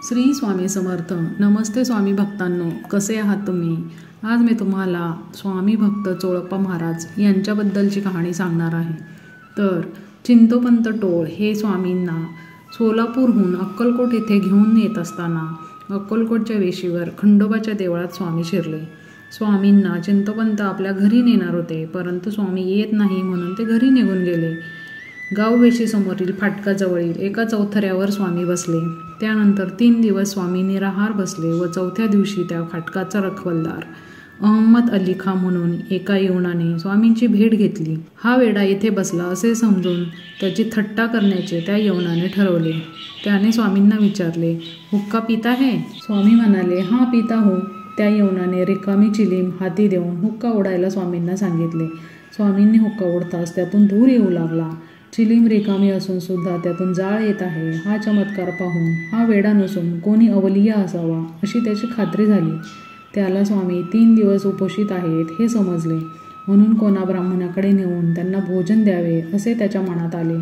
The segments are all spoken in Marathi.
श्री स्वामी समर्थ. नमस्ते स्वामी भक्तांनो, कसे आहात तुम्ही? आज मी तुम्हाला स्वामी भक्त चोळप्पा महाराज यांच्याबद्दलची कहाणी सांगणार आहे. तर चिंतोपंत टोळ हे स्वामींना सोलापूरहून अक्कलकोट येथे घेऊन येत असताना अक्कलकोटच्या वेशीवर खंडोबाच्या देवळात स्वामी शिरले. स्वामींना चिंतोपंत आपल्या घरी नेणार होते, परंतु स्वामी येत नाही म्हणून ते घरी निघून गेले. गाववेशीसमोरील फाटकाजवळील एका चौथऱ्यावर स्वामी बसले. त्यानंतर 3 दिवस स्वामी निराहार बसले व 4थ्या दिवशी त्या फाटकाचा रखवलदार अहमद अली खां म्हणून एका यवनाने स्वामींची भेट घेतली. हा वेडा येथे बसला असे समजून त्याची थट्टा करण्याचे त्या यवनाने ठरवले. त्याने स्वामींना विचारले, हुक्का पिता है? स्वामी म्हणाले, हां पिता हूँ. त्या यवनाने रिकामी चिलीम हाती देऊन हुक्का ओढायला स्वामींना सांगितले. स्वामींनी हुक्का ओढताच त्यातून धूर येऊ लागला. चिलीम रिकामी असून सुद्धा त्यातून जाळ येत आहे. हा चमत्कार पाहून हा वेडा नसून कोणी अवलिया असावा अशी त्याची खात्री झाली. त्याला स्वामी 3 दिवस उपोषित आहेत हे समजले, म्हणून कोणा ब्राह्मणाकडे नेऊन त्यांना भोजन द्यावे असे त्याच्या मनात आले.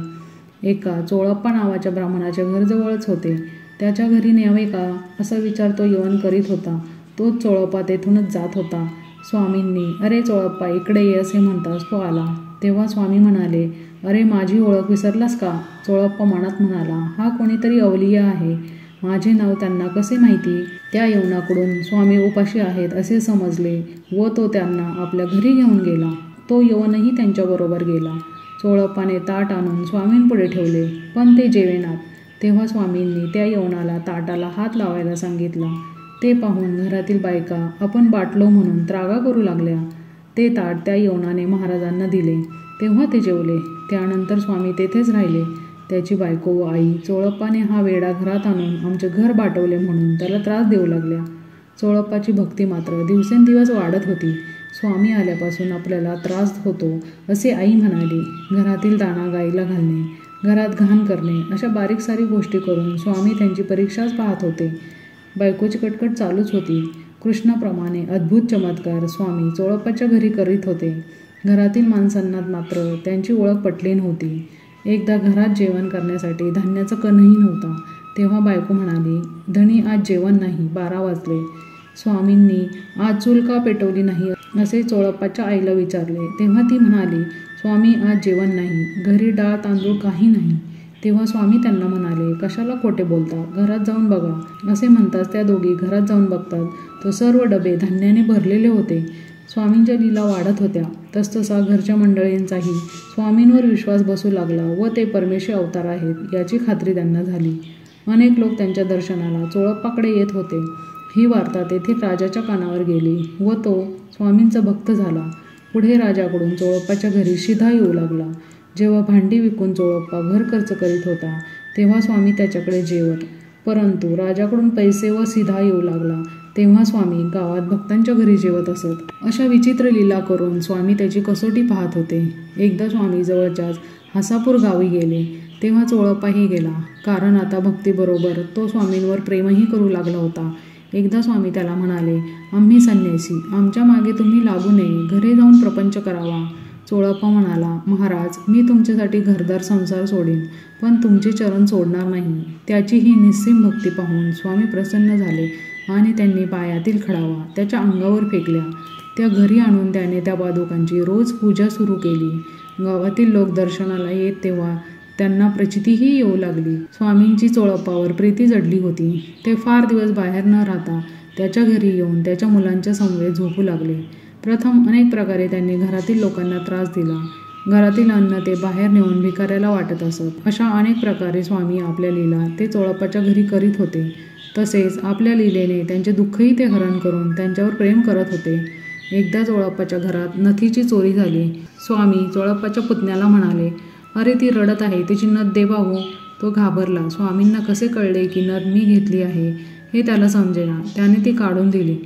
एका चोळप्पा नावाच्या ब्राह्मणाचे घर जवळच होते. त्याच्या घरी न्यावे का असा विचार तो यवन करीत होता. तोच चोळप्पा तेथूनच जात होता. स्वामींनी अरे चोळप्पा इकडे ये असे म्हणताच तो आला. तेव्हा स्वामी म्हणाले, अरे माझी ओळख विसरलास का? चोळप्पा मनात म्हणाला, हा कोणीतरी अवलिया आहे. माझे नाव त्यांना कसे माहिती? त्या यवनाकडून स्वामी उपाशी आहेत असे समजले व तो त्यांना आपल्या घरी घेऊन गेला. तो यवनही त्यांच्याबरोबर गेला. चोळप्पाने ताट आणून स्वामींपुढे ठेवले, पण ते जेवेनात. तेव्हा स्वामींनी त्या यवनाला ताटाला हात लावायला सांगितला. ते पाहून घरातील बायका आपण बाटलो म्हणून त्रागा करू लागल्या. ते ताट त्या यवनाने महाराजांना दिले. तेव्हा ते जेवले. त्यानंतर स्वामी तेथेच राहिले. त्याची बायको व आई चोळप्पाने हा वेडा घरात आणून आमचे घर बाटवले म्हणून त्याला त्रास देऊ लागल्या. चोळप्पाची भक्ती मात्र दिवसेंदिवस वाढत होती. स्वामी आल्यापासून आपल्याला त्रास होतो असे आई म्हणाली. घरातील दाणा गाईला घालणे, घरात घाण करणे अशा बारीक सारी गोष्टी करून स्वामी त्यांची परीक्षाच पाहत होते. बायकोची कटकट चालूच होती. कृष्णाप्रमाणे अद्भुत चमत्कार स्वामी चोळप्पाच्या घरी करीत होते. घरातील माणसांना मात्र त्यांची ओळख पटली नव्हती. एकदा घरात जेवण करण्यासाठी धान्याचा कणही नव्हता. तेव्हा बायको म्हणाली, धनी आज जेवण नाही, 12 वाजले. स्वामींनी आज चूल का पेटवली नाही असे चोळप्पाच्या आईला विचारले. तेव्हा ती म्हणाली, स्वामी आज जेवण नाही, घरी डाळ तांदूळ काही नाही. तेव्हा स्वामी त्यांना म्हणाले, कशाला खोटे बोलता, घरात जाऊन बघा. असे म्हणताच त्या दोघी घरात जाऊन बघतात तो सर्व डबे धान्याने भरलेले होते. स्वामींच्या लीला वाढत होत्या. तसतसा घरच्या मंडळींचाही स्वामींवर विश्वास बसू लागला व ते परमेश्वर अवतार आहेत याची खात्री त्यांना झाली. अनेक लोक त्यांच्या दर्शनाला चोळप्पाकडे येत होते. ही वार्ता तेथील राजाच्या कानावर गेली व तो स्वामींचा भक्त झाला. पुढे राजाकडून चोळप्पाच्या घरी शिधा येऊ लागला. जेव्हा भांडी विकून चोळप्पा घर खर्च करीत होता तेव्हा स्वामी त्याच्याकडे जेवत, परंतु राजाकडून पैसे व शिधा येऊ लागला तेव्हा स्वामी गावात भक्तांच्या घरी जेवत असत. अशा विचित्र लीला करून स्वामी त्याची कसोटी पाहत होते. एकदा स्वामी जवळच्याच हासापूर गावी गेले. तेव्हा चोळप्पाही गेला, कारण आता भक्तीबरोबर तो स्वामींवर प्रेमही करू लागला होता. एकदा स्वामी त्याला म्हणाले, आम्ही संन्यासी, आमच्या मागे तुम्ही लागू नये, घरी जाऊन प्रपंच करावा. चोळप्पा म्हणाला, महाराज मी तुमच्यासाठी घरदार संसार सोडीन, पण तुमचे चरण सोडणार नाही. त्याची ही निस्सीम भक्ती पाहून स्वामी प्रसन्न झाले आणि त्यांनी पायातील खडावा त्याच्या अंगावर फेकल्या. त्या घरी आणून त्याने त्या पादुकांची रोज पूजा सुरू केली. गावातील लोक दर्शनाला येत तेव्हा त्यांना प्रचितीही येऊ लागली. स्वामींची चोळप्पावर प्रीती जडली होती. ते फार दिवस बाहेर न राहता त्याच्या घरी येऊन त्याच्या मुलांच्या समवेत झोपू लागले. प्रथम अनेक प्रकारे त्यांनी घरातील लोकांना त्रास दिला. घरातील अन्न ते बाहेर नेऊन भिकाऱ्याला वाटत असत. अशा अनेक प्रकारे स्वामी आपल्या लीला ते चोळप्पाच्या घरी करीत होते. तसेच आपल्या लीलेने त्यांचे दुःखही ते हरण करून त्यांच्यावर प्रेम करत होते. एकदा चोळप्पाच्या घरात नथीची चोरी झाली. स्वामी चोळप्पाच्या पुतण्याला म्हणाले, अरे ती रडत आहे, तिची नथ दे पाहू. तो घाबरला. स्वामींना कसे कळले की नथ मी घेतली आहे हे त्याला समजेना. त्याने ती काढून दिली.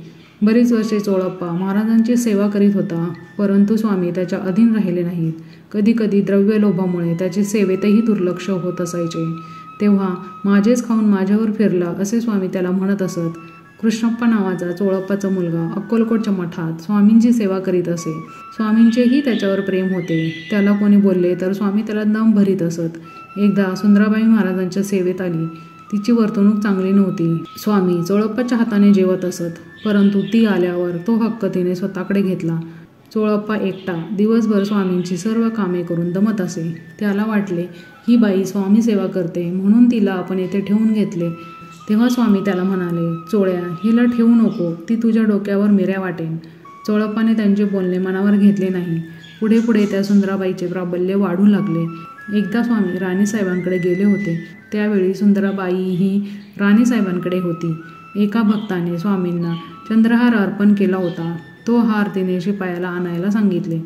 बरीच वर्षे चोळप्पा महाराजांची सेवा करीत होता, परंतु स्वामी त्याच्या अधीन राहिले नाहीत. कधी कधी द्रव्य लोभामुळे त्याची सेवेतही दुर्लक्ष होत असायचे. तेव्हा माझेच खाऊन माझ्यावर फिरला असे स्वामी त्याला म्हणत असत. कृष्णप्पा नावाचा चोळप्पाचा मुलगा अक्कलकोटच्या मठात स्वामींची सेवा करीत असे. स्वामींचेही त्याच्यावर प्रेम होते. त्याला कोणी बोलले तर स्वामी त्याला दम भरीत असत. एकदा सुंदराबाई महाराजांच्या सेवेत आली. तिची वर्तणूक चांगली नव्हती. स्वामी चोळप्पाच्या हाताने जेवत असत, परंतु ती आल्यावर तो हक्क तिने स्वतःकडे घेतला. चोळप्पा एकटा दिवसभर स्वामींची सर्व कामे करून दमत असे. त्याला वाटले, ही बाई स्वामी सेवा करते म्हणून तिला आपण येथे ठेवून घेतले. तेव्हा स्वामी त्याला म्हणाले, चोळ्या, हिला ठेवू नको, ती तुझ्या डोक्यावर मिऱ्या वाटेन. चोळप्पाने त्यांचे बोलणे मनावर घेतले नाही. पुढे पुढे त्या सुंदराबाईचे प्राबल्य वाढू लागले. एकदा स्वामी राणीसाहेबांकडे गेले होते. त्यावेळी सुंदराबाई ही राणीसाहेबांकडे होती. एका भक्ताने स्वामींना चंद्रहार अर्पण केला होता. तो हार तिने शिपायाला आणायला सांगितले.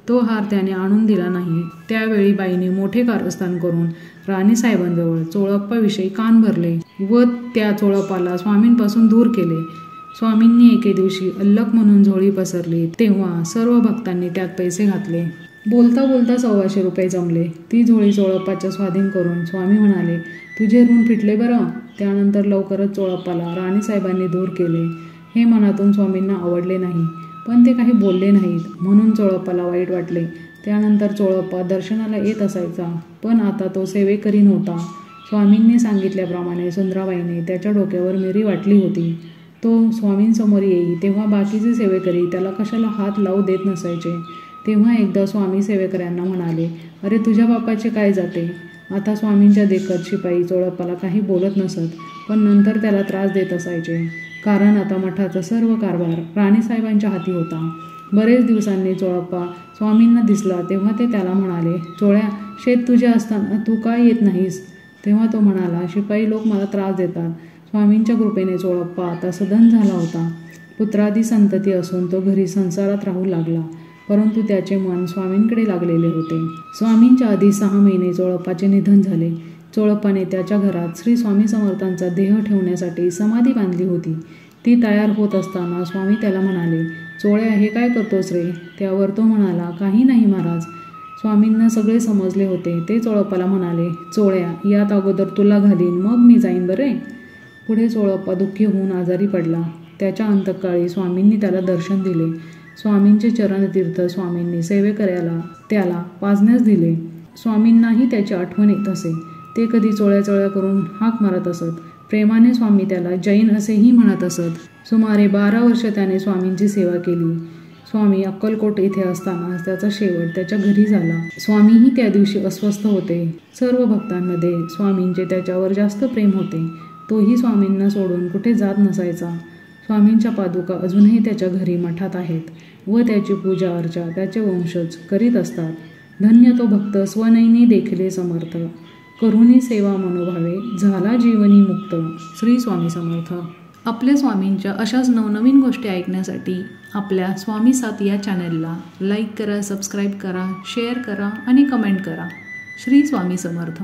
तो हार त्याने आणून दिला नाही. त्यावेळी बाईने मोठे कारस्थान करून राणीसाहेबांजवळ चोळप्पाविषयी कान भरले व त्या चोळप्पाला स्वामींपासून दूर केले. स्वामींनी एके दिवशी अल्लक म्हणून झोळी पसरली, तेव्हा सर्व भक्तांनी त्यात पैसे घातले. बोलता बोलता 125 रुपये जमले. ती झोळी चोळप्पाच्या स्वाधीन करून स्वामी म्हणाले, तुझे ऋण फिटले बरं. त्यानंतर लवकरच चोळप्पाला राणीसाहेबांनी दूर केले. हे मनातून स्वामींना आवडले नाही, पण ते काही बोलले नाहीत, म्हणून चोळप्पाला वाईट वाटले. त्यानंतर चोळप्पा दर्शनाला येत असायचा, पण आता तो सेवेकरी नव्हता. स्वामींनी सांगितल्याप्रमाणे सुंदराबाईने त्याच्या डोक्यावर मिरी वाटली होती. तो स्वामींसमोर येई तेव्हा बाकीचे सेवेकरी त्याला कशाला हात लावू देत नसायचे. तेव्हा एकदा स्वामी सेवेकऱ्यांना म्हणाले, अरे तुझ्या बापाचे काय जाते. आता स्वामींच्या देखत शिपाई चोळप्पाला काही बोलत नसत, पण नंतर त्याला त्रास देत असायचे, कारण आता मठाचा सर्व कारभार राणीसाहेबांच्या हाती होता. बरेच दिवसांनी चोळप्पा स्वामींना दिसला तेव्हा ते त्याला म्हणाले, चोळ्या, शेत तुझे असताना तू काय येत नाहीस. तेव्हा तो म्हणाला, शिपाई लोक मला त्रास देतात. स्वामींच्या कृपेने चोळप्पा आता सधन झाला होता. पुत्रादी संतती असून तो घरी संसारात राहू लागला, परंतु त्याचे मन स्वामींकडे लागलेले होते. स्वामींच्या आधी 6 महिने चोळप्पाचे निधन झाले. चोळप्पाने त्याच्या घरात श्री स्वामी समर्थांचा देह ठेवण्यासाठी समाधी बांधली होती. ती तयार होत असताना स्वामी त्याला म्हणाले, चोळ्या, हे काय करतोस रे. त्यावर तो म्हणाला, काही नाही महाराज. स्वामींना सगळे समजले होते. ते चोळप्पाला म्हणाले, चोळ्या, यात अगोदर तुला घालीन, मग मी जाईन बरे. पुढे चोळप्पा दुःखी होऊन आजारी पडला. त्याच्या अंतकाळी स्वामींनी त्याला दर्शन दिले. स्वामींचे चरणतीर्थ स्वामींनी सेवेकऱ्याला त्याला पाजण्यास दिले. स्वामींनाही त्याची आठवण येत असे. ते कधी चोळ्या चोळ्या करून हाक मारत असत. प्रेमाने स्वामी त्याला जैन असेही म्हणत असत. सुमारे 12 वर्ष त्याने स्वामींची सेवा केली. स्वामी अक्कलकोट येथे असतानाच त्याचा शेवट त्याच्या घरी झाला. स्वामीही त्या दिवशी अस्वस्थ होते. सर्व भक्तांमध्ये स्वामींचे त्याच्यावर जास्त प्रेम होते. तोही स्वामींना सोडून कुठे जात नसायचा. स्वामींच्या पादुका अजूनही त्याच्या घरी मठात आहेत व त्याची पूजा अर्चा त्याचे वंशज करीत असतात. धन्य तो भक्त स्वनयनी देखले समर्थ, करुणी सेवा मनोभावे, झाला जीवनी मुक्त. श्री स्वामी समर्थ. आपल्या स्वामींच्या अशाच नवनवीन गोष्टी ऐकण्यासाठी आपल्या स्वामी साथ या चॅनलला लाईक करा, सबस्क्राईब करा, शेअर करा आणि कमेंट करा. श्री स्वामी समर्थ.